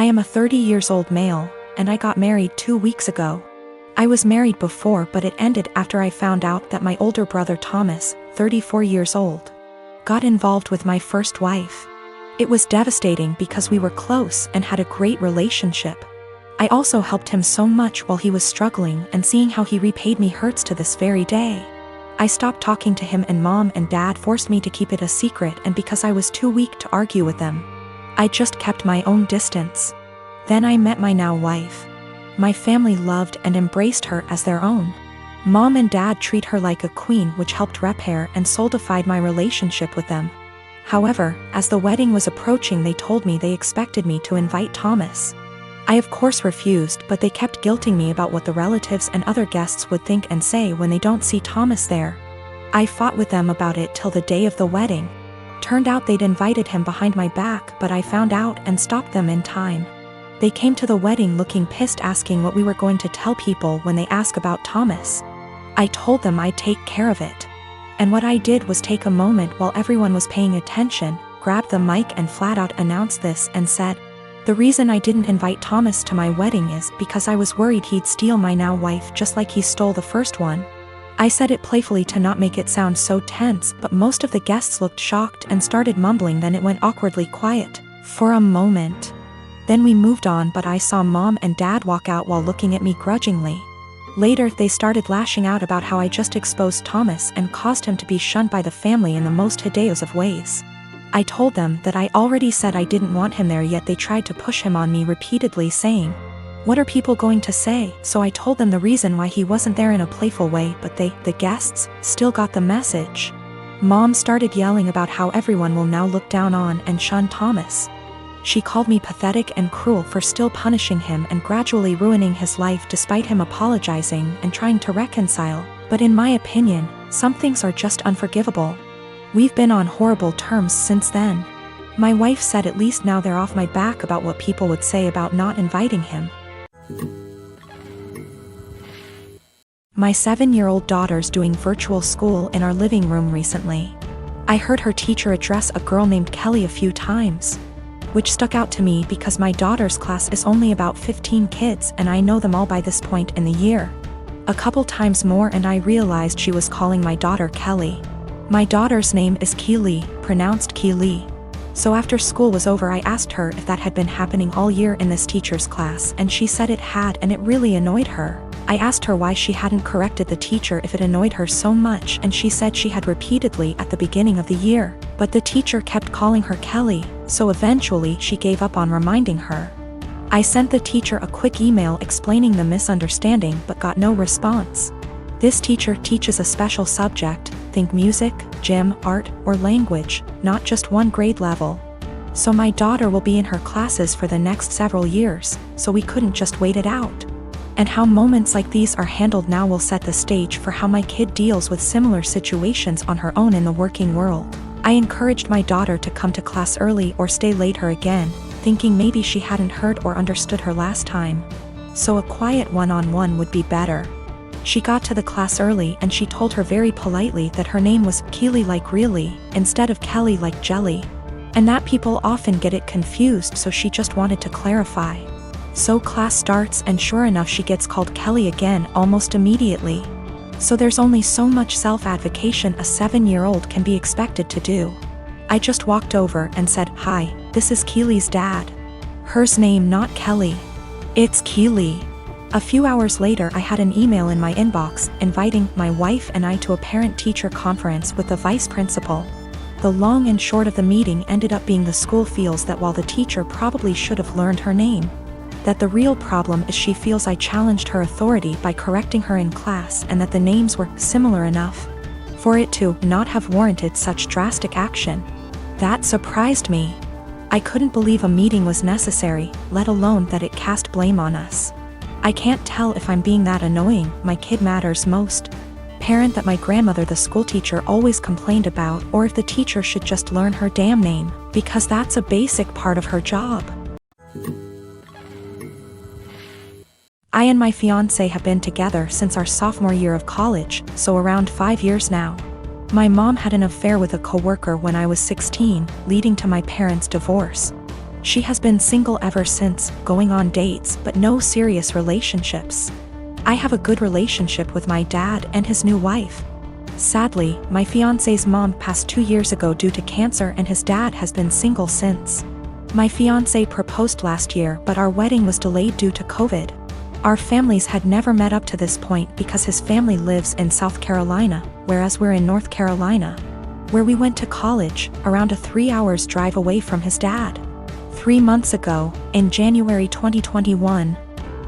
I am a 30 years old male, and I got married 2 weeks ago. I was married before, but it ended after I found out that my older brother Thomas, 34 years old, got involved with my first wife. It was devastating because we were close and had a great relationship. I also helped him so much while he was struggling, and seeing how he repaid me hurts to this very day. I stopped talking to him, and Mom and Dad forced me to keep it a secret, and because I was too weak to argue with them, I just kept my own distance. Then I met my now wife. My family loved and embraced her as their own. Mom and Dad treat her like a queen, which helped repair and solidified my relationship with them. However, as the wedding was approaching, they told me they expected me to invite Thomas. I of course refused, but they kept guilting me about what the relatives and other guests would think and say when they don't see Thomas there. I fought with them about it till the day of the wedding. Turned out they'd invited him behind my back, but I found out and stopped them in time. They came to the wedding looking pissed, asking what we were going to tell people when they ask about Thomas. I told them I'd take care of it. And what I did was take a moment while everyone was paying attention, grabbed the mic and flat out announced this and said, "The reason I didn't invite Thomas to my wedding is because I was worried he'd steal my now wife just like he stole the first one." I said it playfully to not make it sound so tense, but most of the guests looked shocked and started mumbling. Then it went awkwardly quiet for a moment. Then we moved on, but I saw Mom and Dad walk out while looking at me grudgingly. Later they started lashing out about how I just exposed Thomas and caused him to be shunned by the family in the most hideous of ways. I told them that I already said I didn't want him there, yet they tried to push him on me repeatedly, saying, "What are people going to say?" So I told them the reason why he wasn't there in a playful way, but they, the guests, still got the message. Mom started yelling about how everyone will now look down on and shun Thomas. She called me pathetic and cruel for still punishing him and gradually ruining his life despite him apologizing and trying to reconcile. But in my opinion, some things are just unforgivable. We've been on horrible terms since then. My wife said at least now they're off my back about what people would say about not inviting him. My 7-year-old daughter's doing virtual school in our living room recently. I heard her teacher address a girl named Kelly a few times, which stuck out to me because my daughter's class is only about 15 kids and I know them all by this point in the year. A couple times more and I realized she was calling my daughter Kelly. My daughter's name is Keely, pronounced Keely. So after school was over, I asked her if that had been happening all year in this teacher's class, and she said it had, and it really annoyed her. I asked her why she hadn't corrected the teacher if it annoyed her so much, and she said she had repeatedly at the beginning of the year, but the teacher kept calling her Kelly, so eventually she gave up on reminding her. I sent the teacher a quick email explaining the misunderstanding but got no response. This teacher teaches a special subject, think music, gym, art, or language, not just one grade level. So my daughter will be in her classes for the next several years, so we couldn't just wait it out. And how moments like these are handled now will set the stage for how my kid deals with similar situations on her own in the working world. I encouraged my daughter to come to class early or stay later again, thinking maybe she hadn't heard or understood her last time. So a quiet one-on-one would be better. She got to the class early and she told her very politely that her name was Keely like really, instead of Kelly like jelly. And that people often get it confused, so she just wanted to clarify. So class starts and sure enough she gets called Kelly again almost immediately. So there's only so much self-advocation a 7-year-old can be expected to do. I just walked over and said, "Hi, this is Keely's dad. Hers name not Kelly. It's Keely." A few hours later I had an email in my inbox inviting my wife and I to a parent-teacher conference with the vice principal. The long and short of the meeting ended up being the school feels that while the teacher probably should have learned her name, that the real problem is she feels I challenged her authority by correcting her in class, and that the names were similar enough for it to not have warranted such drastic action. That surprised me. I couldn't believe a meeting was necessary, let alone that it cast blame on us. I can't tell if I'm being that annoying. My kid matters most parent that my grandmother the school teacher always complained about, or if the teacher should just learn her damn name, because that's a basic part of her job. I and my fiancé have been together since our sophomore year of college, so around 5 years now. My mom had an affair with a coworker when I was 16, leading to my parents' divorce. She has been single ever since, going on dates but no serious relationships. I have a good relationship with my dad and his new wife. Sadly, my fiancé's mom passed 2 years ago due to cancer and his dad has been single since. My fiancé proposed last year but our wedding was delayed due to COVID. Our families had never met up to this point because his family lives in South Carolina, whereas we're in North Carolina, where we went to college, around a 3 hours drive away from his dad. 3 months ago, in January 2021,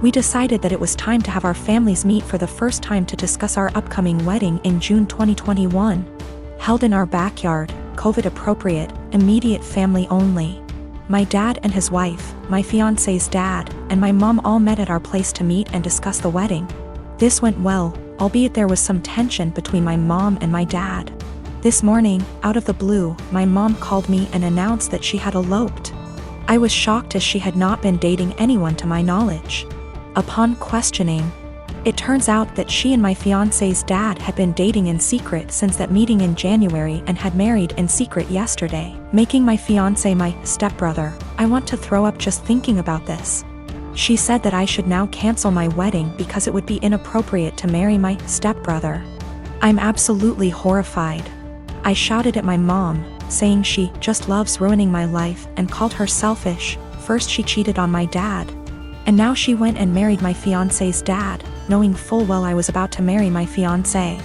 we decided that it was time to have our families meet for the first time to discuss our upcoming wedding in June 2021. Held in our backyard, COVID appropriate, immediate family only. My dad and his wife, my fiancé's dad, and my mom all met at our place to meet and discuss the wedding. This went well, albeit there was some tension between my mom and my dad. This morning, out of the blue, my mom called me and announced that she had eloped. I was shocked as she had not been dating anyone to my knowledge. Upon questioning, it turns out that she and my fiancé's dad had been dating in secret since that meeting in January and had married in secret yesterday, making my fiancé my stepbrother. I want to throw up just thinking about this. She said that I should now cancel my wedding because it would be inappropriate to marry my stepbrother. I'm absolutely horrified. I shouted at my mom, saying she just loves ruining my life and called her selfish. First she cheated on my dad, and now she went and married my fiancé's dad, knowing full well I was about to marry my fiancé.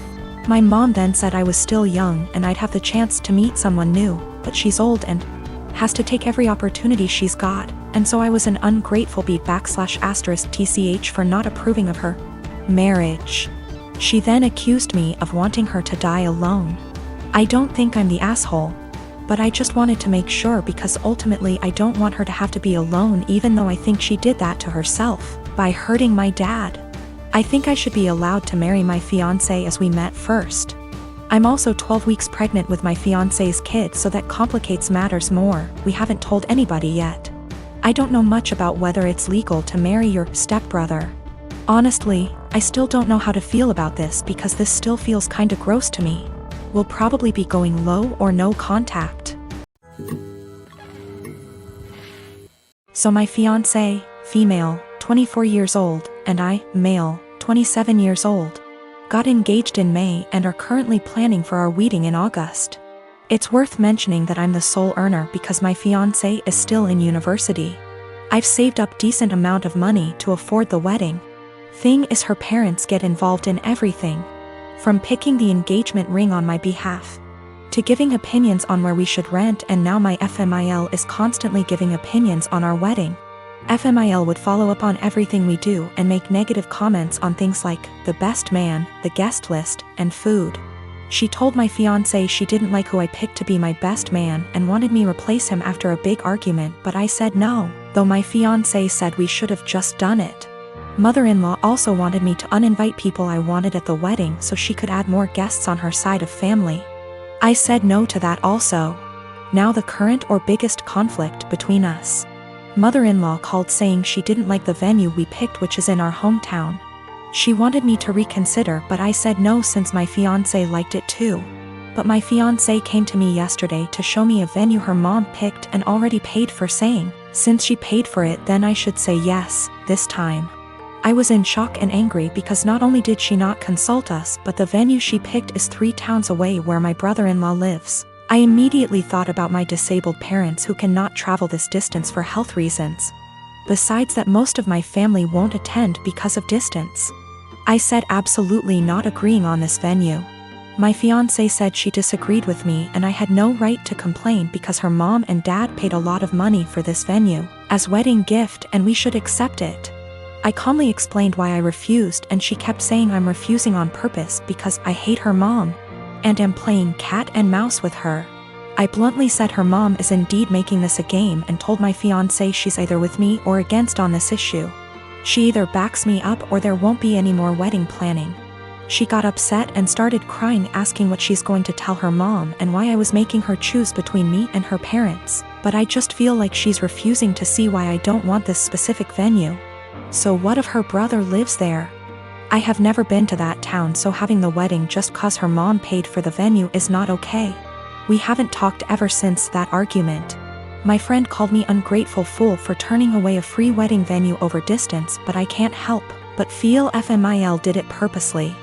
My mom then said I was still young and I'd have the chance to meet someone new, but she's old and has to take every opportunity she's got, and so I was an ungrateful **TCH for not approving of her marriage. She then accused me of wanting her to die alone. I don't think I'm the asshole, but I just wanted to make sure because ultimately I don't want her to have to be alone, even though I think she did that to herself by hurting my dad. I think I should be allowed to marry my fiancé as we met first. I'm also 12 weeks pregnant with my fiancé's kid, so that complicates matters more. We haven't told anybody yet. I don't know much about whether it's legal to marry your stepbrother. Honestly, I still don't know how to feel about this because this still feels kinda gross to me. We'll probably be going low or no contact. So my fiancé, female, 24 years old, and I, male, 27 years old, got engaged in May and are currently planning for our wedding in August. It's worth mentioning that I'm the sole earner because my fiancé is still in university. I've saved up decent amount of money to afford the wedding. Thing is, her parents get involved in everything, from picking the engagement ring on my behalf, to giving opinions on where we should rent, and now my FMIL is constantly giving opinions on our wedding. FMIL would follow up on everything we do and make negative comments on things like the best man, the guest list, and food. She told my fiancé she didn't like who I picked to be my best man and wanted me replace him after a big argument, but I said no, though my fiancé said we should have just done it. Mother-in-law also wanted me to uninvite people I wanted at the wedding so she could add more guests on her side of family. I said no to that also. Now the current or biggest conflict between us. Mother-in-law called saying she didn't like the venue we picked, which is in our hometown. She wanted me to reconsider, but I said no since my fiancé liked it too. But my fiancé came to me yesterday to show me a venue her mom picked and already paid for, saying, since she paid for it then I should say yes, this time. I was in shock and angry because not only did she not consult us, but the venue she picked is 3 towns away where my brother-in-law lives. I immediately thought about my disabled parents who cannot travel this distance for health reasons. Besides that, most of my family won't attend because of distance. I said absolutely not agreeing on this venue. My fiancé said she disagreed with me and I had no right to complain because her mom and dad paid a lot of money for this venue as wedding gift and we should accept it. I calmly explained why I refused, and she kept saying I'm refusing on purpose because I hate her mom and am playing cat and mouse with her. I bluntly said her mom is indeed making this a game and told my fiancé she's either with me or against on this issue. She either backs me up or there won't be any more wedding planning. She got upset and started crying, asking what she's going to tell her mom and why I was making her choose between me and her parents, but I just feel like she's refusing to see why I don't want this specific venue. So what if her brother lives there? I have never been to that town, so having the wedding just cause her mom paid for the venue is not okay. We haven't talked ever since that argument. My friend called me ungrateful fool for turning away a free wedding venue over distance, but I can't help but feel FMIL did it purposely.